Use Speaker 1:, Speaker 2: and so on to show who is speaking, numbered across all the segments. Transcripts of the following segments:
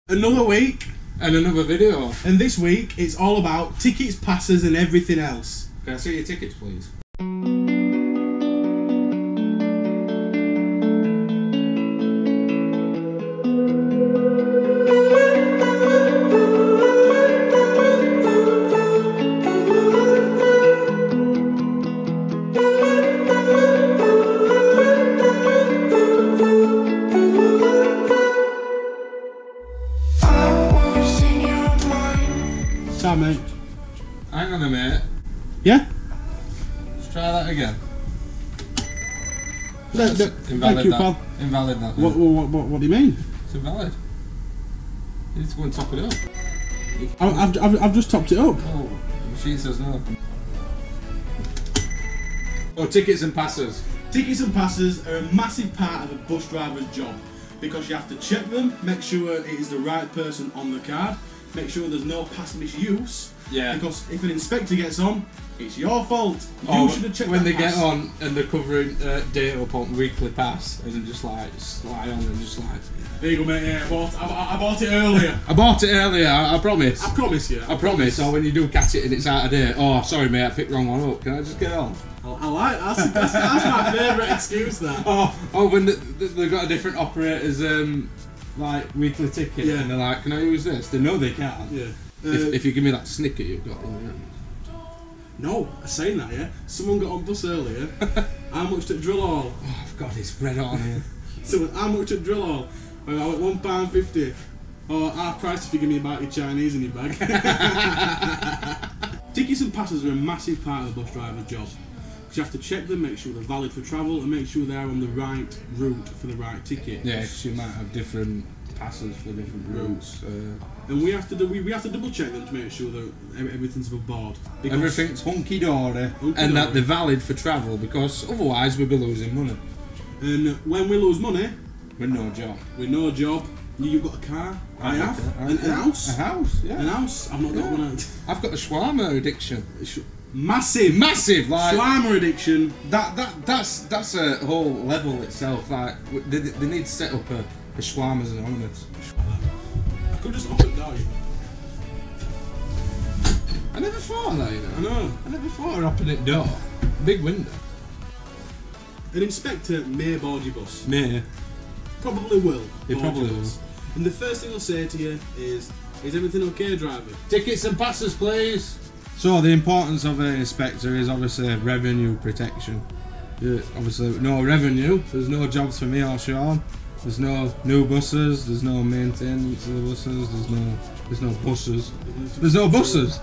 Speaker 1: Another week
Speaker 2: and another video.
Speaker 1: And this week it's all about tickets, passes and everything else.
Speaker 2: Can I see your tickets please?
Speaker 1: Time, mate.
Speaker 2: Hang on a minute.
Speaker 1: Yeah?
Speaker 2: Let's try that again.
Speaker 1: Thank you, pal.
Speaker 2: Invalid that.
Speaker 1: What do you mean?
Speaker 2: It's invalid. You need to go and top it up.
Speaker 1: I've just topped it up.
Speaker 2: Oh, the machine says no. Oh, tickets and passes.
Speaker 1: Tickets and passes are a massive part of a bus driver's job because you have to check them, make sure it is the right person on the card, make sure there's no pass misuse.
Speaker 2: Yeah.
Speaker 1: Because if an inspector gets on, it's your fault. You should have checked
Speaker 2: when
Speaker 1: that
Speaker 2: they
Speaker 1: pass.
Speaker 2: get on and they're covering data up on weekly pass and then just like slide on and just like.
Speaker 1: There you go, mate. Yeah, I bought it earlier.
Speaker 2: I bought it earlier. I promise.
Speaker 1: I promise you.
Speaker 2: I promise. Or when you do catch it and it's out of date. Oh, sorry, mate. I picked the wrong one up. Can I just get on?
Speaker 1: I like that's my favourite excuse. That.
Speaker 2: Oh, when they've got a different operator's like weekly ticket and they're like, can I use this? They know they can.
Speaker 1: Yeah.
Speaker 2: If you give me that snicker you've got in there.
Speaker 1: No, saying that, yeah. Someone got on bus earlier. How much at drill hall?
Speaker 2: Oh, I've got this bread on here.
Speaker 1: So how much at drill hall? I went £1.50. Or half price if you give me a bite of Chinese in your bag. Tickets and passes are a massive part of the bus driver's job. You have to check them, make sure they're valid for travel, and make sure they're on the right route for the right ticket.
Speaker 2: Yeah, because you might have different passes for different routes.
Speaker 1: And we have to double check them to make sure that everything's above board.
Speaker 2: Everything's hunky dory, and that they're valid for travel, because otherwise we'll be losing money.
Speaker 1: And when we lose money,
Speaker 2: we're no job.
Speaker 1: We're no job. You've got a car. I have. An house.
Speaker 2: A house. Yeah.
Speaker 1: An house. I've not got one.
Speaker 2: I've got the shawarma addiction.
Speaker 1: Massive,
Speaker 2: like
Speaker 1: shawarma addiction.
Speaker 2: That's a whole level itself. Like they need to set up a shawarmas anonymous.
Speaker 1: I could just open it down.
Speaker 2: I never thought of that, you know.
Speaker 1: I know.
Speaker 2: I never thought of opening it door. Big window.
Speaker 1: An inspector may board your bus.
Speaker 2: May.
Speaker 1: Probably will.
Speaker 2: He probably will.
Speaker 1: And the first thing I'll say to you is everything okay, driver?
Speaker 2: Tickets and passes, please. So the importance of an inspector is obviously revenue protection. Obviously, no revenue. There's no jobs for me or Shaun. There's no new buses. There's no maintenance of the buses. There's no buses. There's no buses.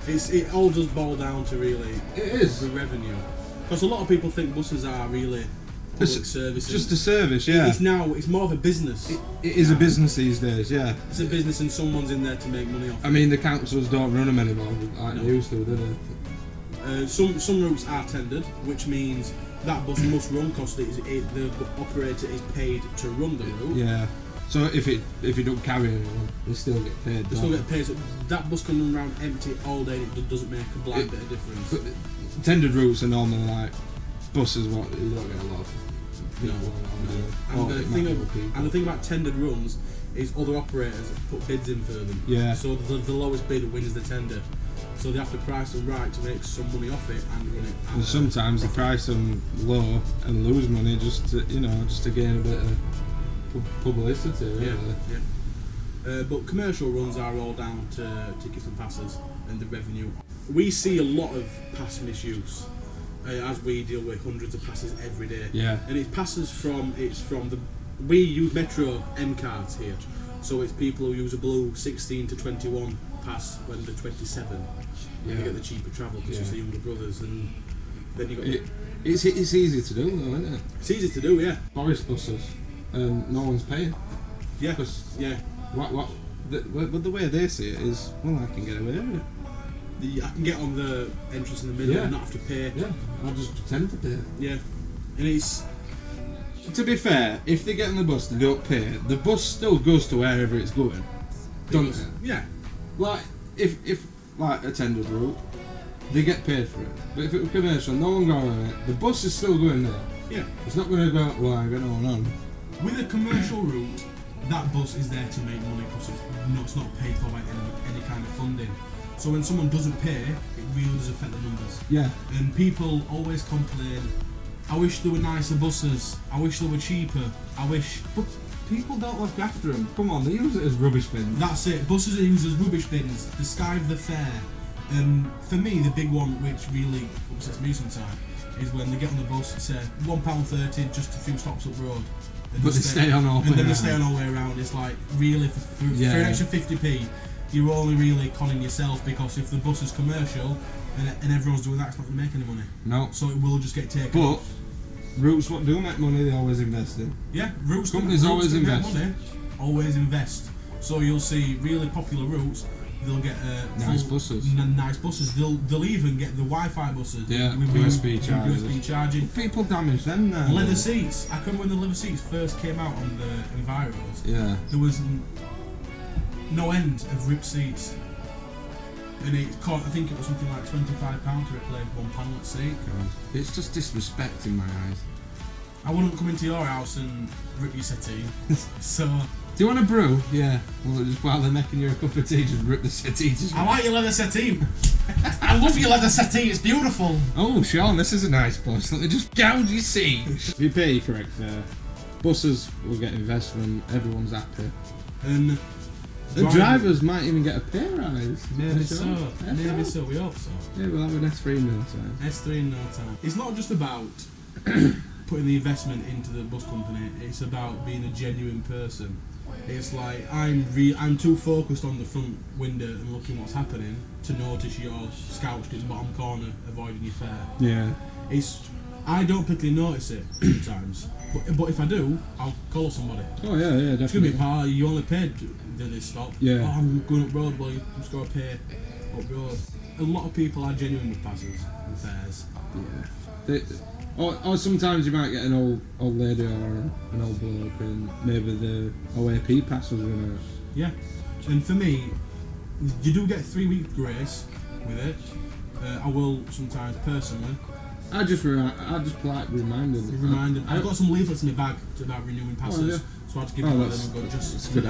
Speaker 1: It all does boil down to really.
Speaker 2: It is
Speaker 1: the revenue. Because a lot of people think buses are really public service.
Speaker 2: Just a service, yeah.
Speaker 1: It's more of a business.
Speaker 2: It is a business these days, yeah.
Speaker 1: It's a business and someone's in there to make money off it.
Speaker 2: I mean, the councils don't run them anymore like they used to, do they?
Speaker 1: Some routes are tendered, which means that bus must run because the operator is paid to run the route.
Speaker 2: Yeah. So if you don't carry anyone, they still get paid.
Speaker 1: They still get paid. So that bus can run around empty all day. It doesn't make a blind bit of difference.
Speaker 2: But tendered routes are normally like buses. What you don't get a lot of.
Speaker 1: And the thing about tendered runs is other operators put bids in for them.
Speaker 2: Yeah.
Speaker 1: So the lowest bidder wins the tender. So they have to price them right to make some money off it and run it.
Speaker 2: And sometimes they price them low and lose money just to gain a bit of publicity. Really.
Speaker 1: Yeah. But commercial runs are all down to tickets and passes and the revenue. We see a lot of pass misuse. As we deal with hundreds of passes every day.
Speaker 2: Yeah.
Speaker 1: And we use Metro M cards here. So it's people who use a blue 16 to 21 pass when they're 27. Yeah. They get the cheaper travel because it's the younger brothers, and then you got.
Speaker 2: It's easy to do though, isn't it?
Speaker 1: It's easy to do, yeah.
Speaker 2: Forest buses, and no one's paying.
Speaker 1: Yeah.
Speaker 2: Yeah. The way they see it is, well, I can get away with it.
Speaker 1: I can get on the entrance in the middle and not have to pay.
Speaker 2: Yeah, I'll just pretend to pay.
Speaker 1: Yeah, and it's.
Speaker 2: To be fair, if they get on the bus and they don't pay, the bus still goes to wherever it's going. Doesn't it?
Speaker 1: Yeah.
Speaker 2: Like if like a tendered route, they get paid for it. But if it was commercial, no one going on it, the bus is still going there.
Speaker 1: Yeah.
Speaker 2: It's not going to go, well, I'm going on.
Speaker 1: With a commercial route, that bus is there to make money because it's it's not paid for by any kind of funding. So when someone doesn't pay, it really does affect the numbers.
Speaker 2: Yeah.
Speaker 1: And people always complain, I wish there were nicer buses, I wish they were cheaper, but
Speaker 2: people don't look after them. Come on, they use it as rubbish bins.
Speaker 1: That's it, buses are used as rubbish bins, the sky of the fare. And for me, the big one which really upsets me sometimes is when they get on the bus, it's £1.30, just a few stops up the road.
Speaker 2: But they stay on all the way around. And then
Speaker 1: they stay on all the way around. It's like, really, for an extra 50p, you're only really conning yourself, because if the bus is commercial and everyone's doing that, it's not going to make any money.
Speaker 2: No.
Speaker 1: So it will just get taken off.
Speaker 2: Routes what do make money, they always invest in.
Speaker 1: Yeah, routes
Speaker 2: companies always invest.
Speaker 1: Money, always invest. So you'll see really popular routes, they'll get
Speaker 2: nice buses.
Speaker 1: Nice buses. They'll even get the Wi-Fi buses.
Speaker 2: Yeah,
Speaker 1: with
Speaker 2: USB chargers.
Speaker 1: USB charging.
Speaker 2: People damage them now.
Speaker 1: Leather seats. I can remember when the leather seats first came out on the Enviros.
Speaker 2: Yeah.
Speaker 1: There was no end of ripped seats. And it cost, I think it was something like £25 to replace one panellet seat.
Speaker 2: God. It's just disrespect in my eyes.
Speaker 1: I wouldn't come into your house and rip your settee. So.
Speaker 2: Do you want a brew? Yeah. Well, just while they're making you a cup of tea, just rip the settee.
Speaker 1: I like your leather settee. I love your leather settee. It's beautiful.
Speaker 2: Oh, Shaun, this is a nice bus. Let me just gouge your seat. If you pay your correct fare, buses will get investment. Everyone's happy.
Speaker 1: And
Speaker 2: the drivers might even get a pay rise.
Speaker 1: Maybe so. Maybe so. We hope so.
Speaker 2: Yeah, we'll have an S3 in no time.
Speaker 1: S3 in no time. It's not just about putting the investment into the bus company. It's about being a genuine person. It's like I'm too focused on the front window and looking what's happening to notice you're slouched in the bottom corner avoiding your fare.
Speaker 2: Yeah.
Speaker 1: I don't particularly notice it sometimes, but if I do, I'll call somebody.
Speaker 2: Oh yeah, definitely.
Speaker 1: It's gonna be pal, you only paid this stop.
Speaker 2: Yeah.
Speaker 1: Oh, I'm going up road, well, you just got to pay up road. A lot of people are genuine with passes and fares.
Speaker 2: Yeah. Or sometimes you might get an old lady or an old bloke, and maybe the OAP pass was running out.
Speaker 1: Yeah. And for me, you do get 3 weeks grace with it. I will sometimes personally.
Speaker 2: I just politely remind them.
Speaker 1: I've got some leaflets in my bag about renewing passes.
Speaker 2: Oh, yeah.
Speaker 1: So I had to give them them and go,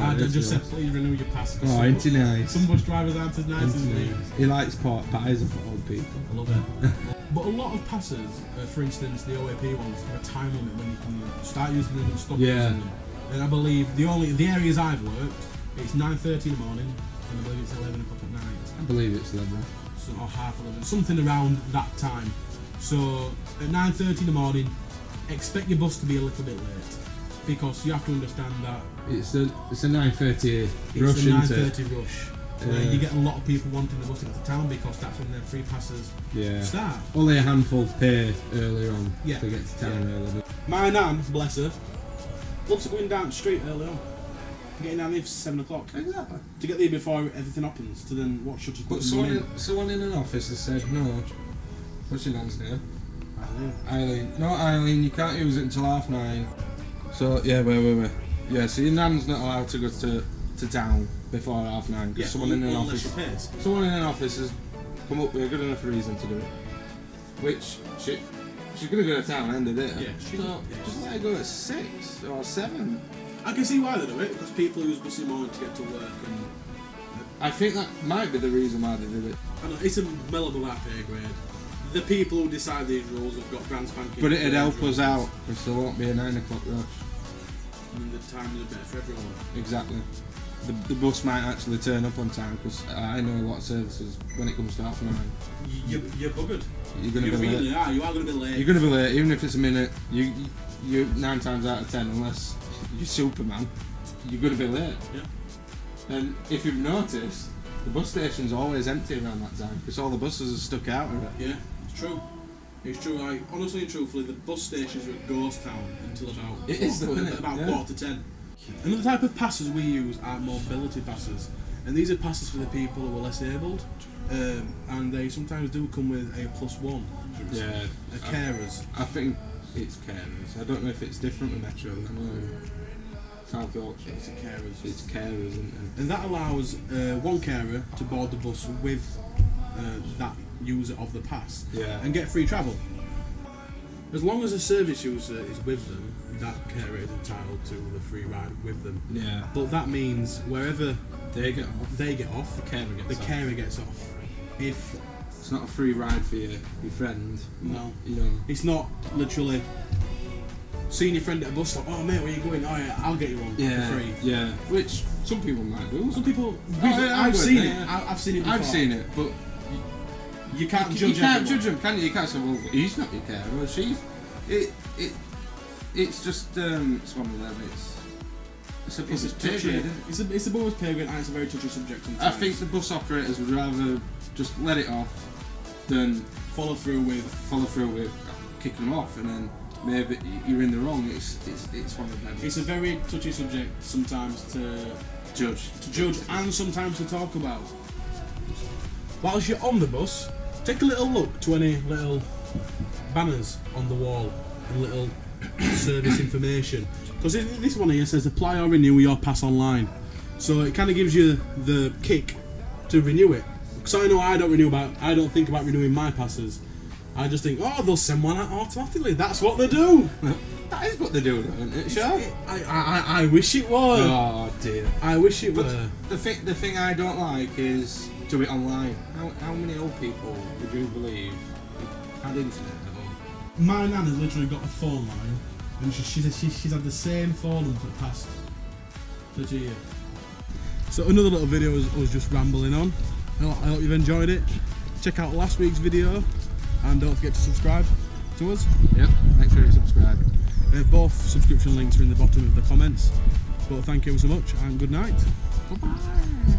Speaker 1: I just said, please renew your pass.
Speaker 2: Oh, ain't he nice?
Speaker 1: Some bus drivers aren't as nice as me.
Speaker 2: He likes pork pies for old people.
Speaker 1: I love it. But a lot of passes, for instance, the OAP ones, have a time limit when you can start using them and stop using them. And I believe the areas I've worked, it's 9:30 in the morning, and I believe it's 11 o'clock at night.
Speaker 2: I believe it's 11.
Speaker 1: So, or half 11, something around that time. So at 9:30 in the morning, expect your bus to be a little bit late, because you have to understand that
Speaker 2: it's a 9:30 rush.
Speaker 1: It's a 9:30 rush. You get a lot of people wanting the bus to get to town because that's when their free passes start.
Speaker 2: Only a handful pay earlier on to get to town early.
Speaker 1: My nan, bless her, loves going down the street early on. Getting down there for 7 o'clock.
Speaker 2: Exactly.
Speaker 1: To get there before everything happens, to then watch shutters.
Speaker 2: But someone in an office has said, no, what's your nan's name? Eileen. No, Eileen, you can't use it until 9:30. So, yeah, wait. Yeah, so your nan's not allowed to go to town before 9:30 because someone in an office has come up with a good enough reason to do it. Which, she's going to go to town end of the day. Yeah, just let her go at 6 or 7.
Speaker 1: I can see why they do it, because people use buses morning to get to work. And
Speaker 2: I think that might be the reason why they do it.
Speaker 1: I know, it's a well above our pay grade. The people who decide these rules have got grand spanking.
Speaker 2: But it'd help us out, because there won't be a 9 o'clock rush.
Speaker 1: And the time is better for everyone.
Speaker 2: Exactly. The bus might actually turn up on time, because I know a lot of services when it comes to 9:30.
Speaker 1: You're buggered.
Speaker 2: You're going to be late.
Speaker 1: You are going to be late.
Speaker 2: You're going to be late, even if it's a minute. You 9 times out of 10, unless you're Superman, you're going to be late.
Speaker 1: Yeah.
Speaker 2: And if you've noticed, the bus station's always empty around that time, because all the buses are stuck out of it.
Speaker 1: Yeah, it's true. It's true. Honestly and truthfully, the bus stations are a ghost town until about quarter to 10. Another type of passes we use are mobility passes, and these are passes for the people who are less abled, and they sometimes do come with a +1.
Speaker 2: Yeah,
Speaker 1: carers.
Speaker 2: I think it's carers. I don't know if it's different with Metro. I know South Yorkshire.
Speaker 1: It's carers.
Speaker 2: It's carers, isn't it?
Speaker 1: And that allows one carer to board the bus with that user of the pass, and get free travel. As long as a service user is with them, that carer is entitled to the free ride with them.
Speaker 2: Yeah.
Speaker 1: But that means wherever
Speaker 2: They get off.
Speaker 1: They get off.
Speaker 2: The carer gets
Speaker 1: off. If
Speaker 2: it's not a free ride for your friend.
Speaker 1: No.
Speaker 2: You know.
Speaker 1: It's not literally seeing your friend at a bus stop. Oh mate, where you going? Oh yeah, I'll get you one for free.
Speaker 2: Yeah. Which some people might do.
Speaker 1: Some people.
Speaker 2: I've
Speaker 1: seen it. I've seen it before.
Speaker 2: I've seen it, but
Speaker 1: you can't judge.
Speaker 2: You can't judge him, can you? You can't say, well, he's not your carer. Well, she's. It's just it's one of them. It's above pay grade.
Speaker 1: It's above pay grade, and it's a very touchy subject. Sometimes.
Speaker 2: I think the bus operators would rather just let it off than
Speaker 1: follow through with
Speaker 2: kicking them off, and then maybe you're in the wrong. It's one of them.
Speaker 1: It's a very touchy subject sometimes to judge, and sometimes to talk about. Whilst you're on the bus, take a little look to any little banners on the wall and little service information, because this one here says apply or renew your pass online, so it kind of gives you the kick to renew it. Because I know I don't think about renewing my passes. I just think, oh, they'll send one out automatically. That's what they do.
Speaker 2: That is what they do, isn't it, Shaun?
Speaker 1: I wish it was.
Speaker 2: Oh dear.
Speaker 1: I wish it were.
Speaker 2: The thing I don't like is do it online. How many old people would you believe had internet at home?
Speaker 1: My nan has literally got a phone line, and she's had the same phone number for the past 30 years. So another little video was just rambling on. I hope you've enjoyed it. Check out last week's video, and don't forget to subscribe to us.
Speaker 2: Yep, make sure you subscribe.
Speaker 1: Both subscription links are in the bottom of the comments. But thank you so much, and good night.
Speaker 2: Bye-bye.